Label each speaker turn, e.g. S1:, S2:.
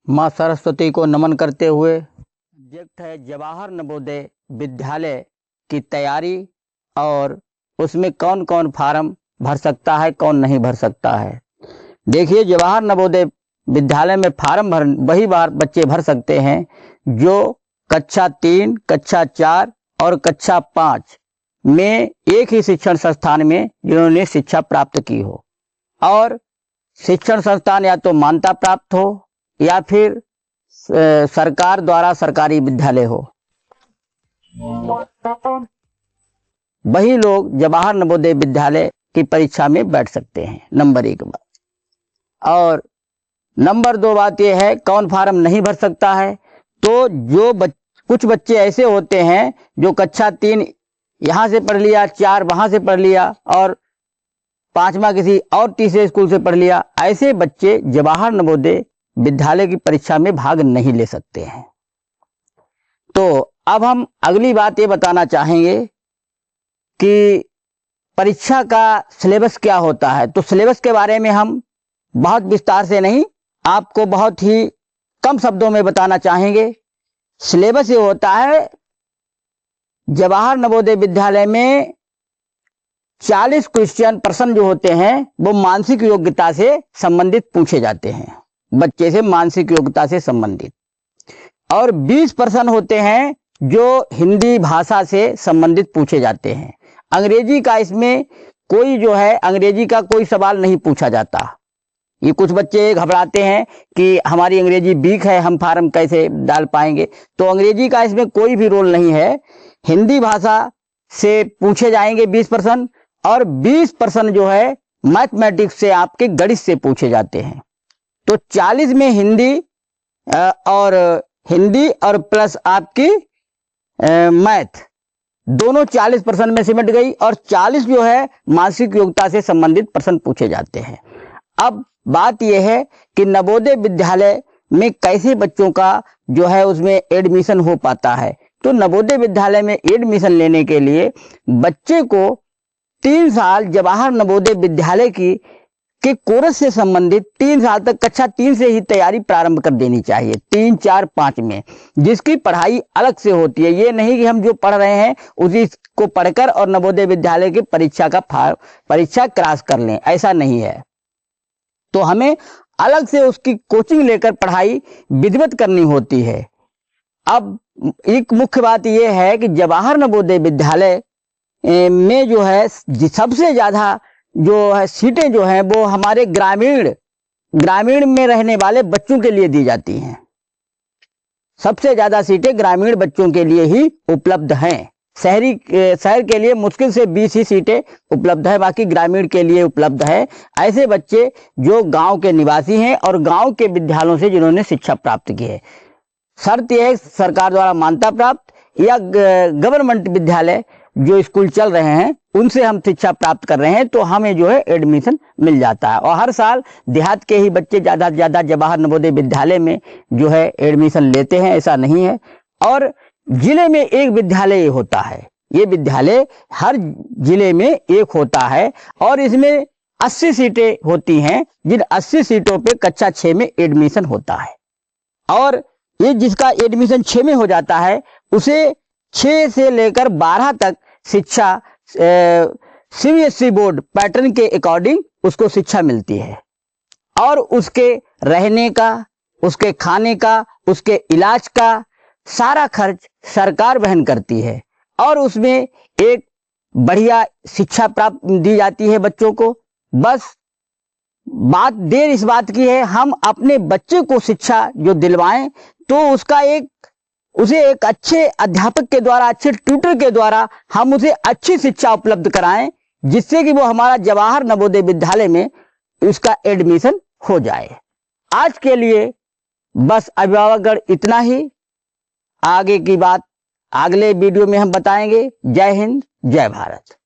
S1: माँ सरस्वती को नमन करते हुए सब्जेक्ट है जवाहर नवोदय विद्यालय की तैयारी और उसमें कौन कौन फार्म भर सकता है, कौन नहीं भर सकता है। देखिए, जवाहर नवोदय विद्यालय में फार्म वही बार बच्चे भर सकते हैं जो कक्षा 3, कक्षा 4 और कक्षा 5 में एक ही शिक्षण संस्थान में जिन्होंने शिक्षा प्राप्त की हो, और शिक्षण संस्थान या तो मान्यता प्राप्त हो या फिर सरकार द्वारा सरकारी विद्यालय हो, वही लोग जवाहर नवोदय विद्यालय की परीक्षा में बैठ सकते हैं। नंबर 1 बात। और नंबर 2 बात यह है कौन फार्म नहीं भर सकता है। तो जो कुछ बच्चे ऐसे होते हैं जो कक्षा 3 यहाँ से पढ़ लिया, 4 वहाँ से पढ़ लिया और 5वां किसी और तीसरे स्कूल से पढ़ लिया, ऐसे बच्चे जवाहर नवोदय विद्यालय की परीक्षा में भाग नहीं ले सकते हैं। तो अब हम अगली बात ये बताना चाहेंगे कि परीक्षा का सिलेबस क्या होता है। तो सिलेबस के बारे में हम बहुत विस्तार से नहीं, आपको बहुत ही कम शब्दों में बताना चाहेंगे। सिलेबस ये होता है, जवाहर नवोदय विद्यालय में 40 क्वेश्चन प्रश्न जो होते हैं वो मानसिक योग्यता से संबंधित पूछे जाते हैं, बच्चे से मानसिक योग्यता से संबंधित, और 20 प्रश्न होते हैं जो हिंदी भाषा से संबंधित पूछे जाते हैं। अंग्रेजी का इसमें कोई जो है अंग्रेजी का कोई सवाल नहीं पूछा जाता। ये कुछ बच्चे घबराते हैं कि हमारी अंग्रेजी वीक है, हम फार्म कैसे डाल पाएंगे। तो अंग्रेजी का इसमें कोई भी रोल नहीं है। हिंदी भाषा से पूछे जाएंगे 20 प्रश्न, और 20 प्रश्न जो है मैथमेटिक्स से, आपके गणित से पूछे जाते हैं। तो 40 में हिंदी और प्लस आपकी मैथ, दोनों 40 प्रश्न में सिमट गई, और 40 जो है मानसिक योग्यता से संबंधित प्रश्न पूछे जाते हैं। अब बात यह है कि नवोदय विद्यालय में कैसे बच्चों का जो है उसमें एडमिशन हो पाता है। तो नवोदय विद्यालय में एडमिशन लेने के लिए बच्चे को 3 साल जवाहर नवोदय विद्यालय के कोर्स से संबंधित 3 साल तक कक्षा 3 से ही तैयारी प्रारंभ कर देनी चाहिए, 3, 4, 5 में, जिसकी पढ़ाई अलग से होती है। ये नहीं कि हम जो पढ़ रहे हैं उसी को पढ़कर और नवोदय विद्यालय की परीक्षा क्रॉस कर लें, ऐसा नहीं है। तो हमें अलग से उसकी कोचिंग लेकर पढ़ाई विधिवत करनी होती है। अब एक मुख्य बात यह है कि जवाहर नवोदय विद्यालय में जो है सबसे ज्यादा जो है सीटें जो हैं वो हमारे ग्रामीण में रहने वाले बच्चों के लिए दी जाती हैं। सबसे ज्यादा सीटें ग्रामीण बच्चों के लिए ही उपलब्ध हैं। शहर के लिए मुश्किल से 20 ही सीटें उपलब्ध है, बाकी ग्रामीण के लिए उपलब्ध है। ऐसे बच्चे जो गांव के निवासी हैं और गांव के विद्यालयों से जिन्होंने शिक्षा प्राप्त की है। शर्त यह है सरकार द्वारा मान्यता प्राप्त या गवर्नमेंट विद्यालय जो स्कूल चल रहे हैं उनसे हम शिक्षा प्राप्त कर रहे हैं, तो हमें जो है एडमिशन मिल जाता है। और हर साल देहात के ही बच्चे ज्यादा से ज्यादा जवाहर नवोदय विद्यालय में जो है एडमिशन लेते हैं, ऐसा नहीं है। और जिले में एक विद्यालय होता है, ये विद्यालय हर जिले में एक होता है, और इसमें 80 सीटें होती हैं, जिन 80 सीटों पे कक्षा 6 में एडमिशन होता है। और ये जिसका एडमिशन 6 में हो जाता है उसे 6 से लेकर 12 तक शिक्षा CBSE बोर्ड पैटर्न के अकॉर्डिंग उसको शिक्षा मिलती है, और उसके रहने का, उसके खाने का, उसके इलाज का सारा खर्च सरकार वहन करती है, और उसमें एक बढ़िया शिक्षा प्राप्त दी जाती है बच्चों को। बस बात देर इस बात की है हम अपने बच्चे को शिक्षा जो दिलवाएं तो उसे एक अच्छे अध्यापक के द्वारा, अच्छे ट्यूटर के द्वारा हम उसे अच्छी शिक्षा उपलब्ध कराएं, जिससे कि वो हमारा जवाहर नवोदय विद्यालय में उसका एडमिशन हो जाए। आज के लिए बस अभिभावकगण इतना ही। आगे की बात अगले वीडियो में हम बताएंगे। जय हिंद, जय भारत।